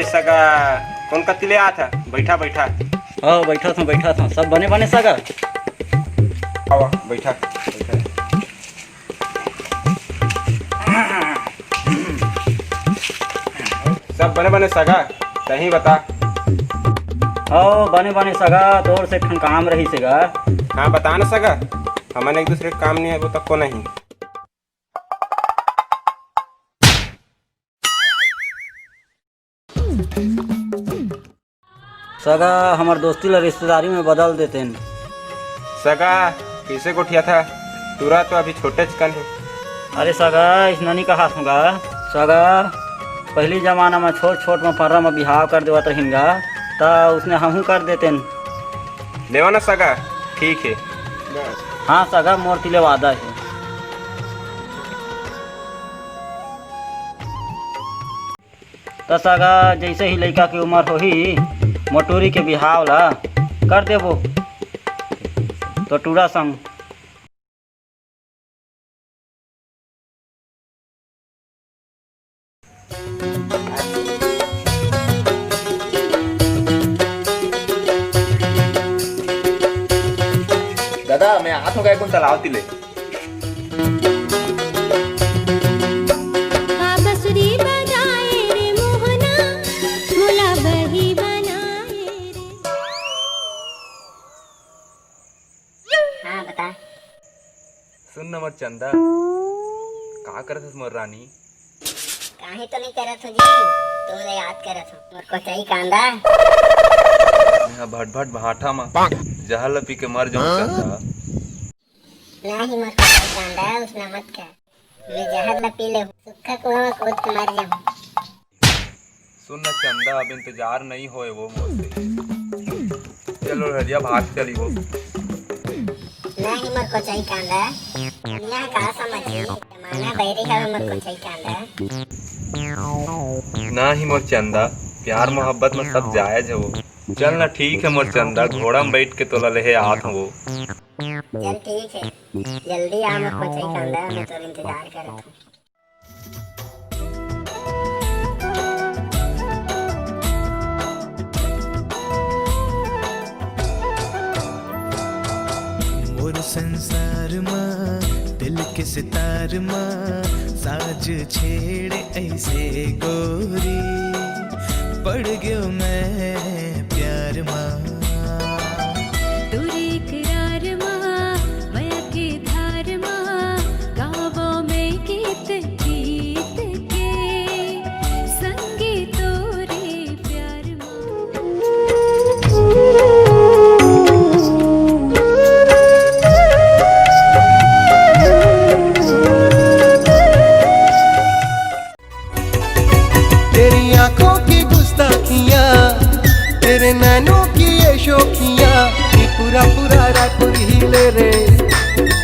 सगा कौन कत्ती ले आया था। बैठा बैठा। हाँ बैठा था सब बने बने सगा। आवा बैठा बैठा। सब बने बने सगा कहीं बता। हाँ बने बने सगा तोर से काम रही सेगा। हाँ बता ना सगा हमारे एक दूसरे का काम नहीं है वो तक को नहीं। सगा हमार दोस्ती ला रिश्तेदारी में बदल देते हैं। सगा किसे गोठिया था तुरा तो अभी छोटे चिकन है। अरे सगा इस ननी का हाथ होगा सगा। पहली जमाना में छोट छोट में पर्रा में बिहाव कर देवत रहेंगा तो उसने हमहू कर देते हैं। लेवा ना सगा ठीक है। हाँ सगा मोर तिले वादा है। तो सगा जैसे ही लड़का की उम्र होही मोटूरी के बिहाव ला कर देबो तो टूरा संग। दादा मैं हाथ हो गया कौन तलाव तिले। सुन नमर चंदा का करत मोर रानी। काहे तो नहीं करत हो जी तो याद करत हो मोर को चाहिए कांदा। मैं भट भट भाटा में जहल पी के मर जाऊं चंदा। नहीं मोर को चाहिए कांदा उसने मत कर मैं जहर ला पी ले सुखा कुआं में कूद के मर जाऊं। सुन न चंदा अब इंतजार नहीं होए वो मोर से। चलो हरिया भाग चली वो। नहीं मोर को चाहिए कांदा यहाँ का समझी जमाना बैरी का मोर को चाहिए कांदा। ना ही मोर चंदा प्यार मोहब्बत में सब जायज है वो। चल ना ठीक है मोर चंदा घोड़ा में बैठ के तोला ले आत वो। चल ठीक है जल्दी आ मोर को चाहिए कांदा मैं तो इंतजार करत हूँ। मोर संसार माँ दिल के सितार माँ साज छेड़े ऐसे गोरी पड़ गयो मैं प्यार माँ। तुरे करार माँ माया के धार माँ गावों में गीत गीत के संगे तोरे प्यार माँ। तेरी आंखों की गुस्ताखियाँ तेरे नैनों की ये शोखियाँ कि पूरा पूरा रायपुर हिले रे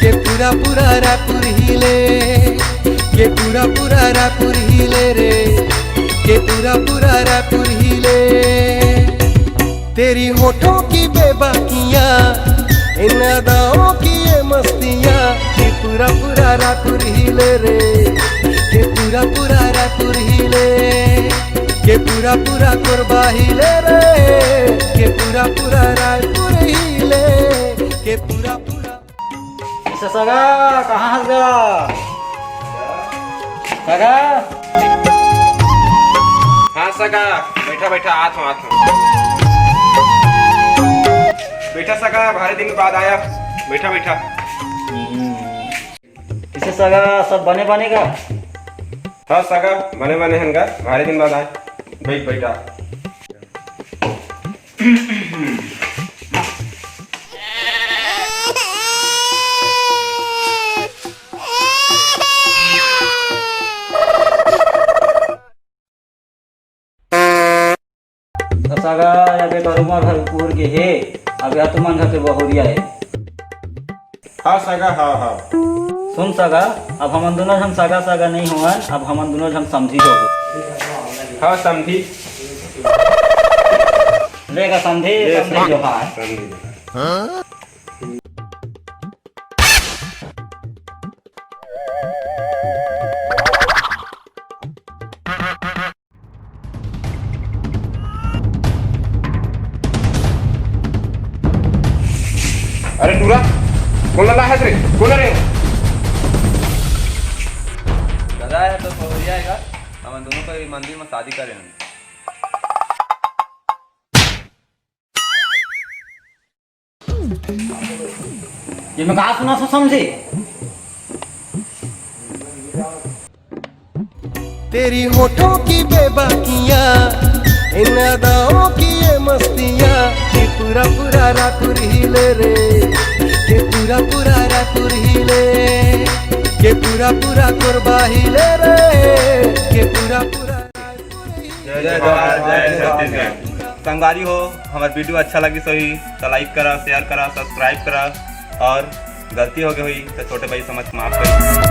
के पूरा पूरा रायपुर हिले के पूरा पूरा रायपुर हिले रे के पूरा पूरा रायपुर हिले। तेरी होठों की बेबाकियाँ इन अदाओं की ये मस्तियाँ कि पूरा पूरा रायपुर हिले रे के पूरा पूरा रायपुर हिले के पूरा पूरा कोरबा हिले रे के पूरा पूरा रायपुर हिले के पूरा पूरा। इसे सगा कहाँ हंस गया सगा। हाँ सगा बैठा बैठा आत हूँ। बैठा सगा भारी दिन बाद आया बैठा बैठा। इसे सगा सब बने बनेगा। हाँ सगा बने बने हंगा भारी दिन बाद आए बैठ बैठा। तो सगा अबे करुमा घर पूर के है अब या तुम घर के बहुरिया है। हाँ सगा हाँ हाँ। सुन सगा अब हम दोनों हम सगा सगा नहीं हुआ अब हम दोनों हम समझी हो। हाँ समझी लेगा समझे समझे जो हाँ। हाँ? अरे टूरा कौन लगा है रे? कौन रे? दादा है तो हो जाएगा। हम दोनों को मंदिर में शादी करेंगे। ये मैं कहा सुना समझे। तेरी होठों की बेबाकियां, इन अदाओं की ये मस्तियां, कि पूरा पूरा रातुर हिले रे, कि पूरा पूरा रातुर हिले, कि पूरा पूरा कुर्बा हिले रे, कि पूरा पूरा। जय जवाहर जय छत्तीसगढ़। संगवारी हो, हमारा वीडियो अच्छा लगी सही तो लाइक करा, शेयर करा, सब्सक्राइब करा और गलती हो गई हुई तो छोटे भाई समझ माफ करिए।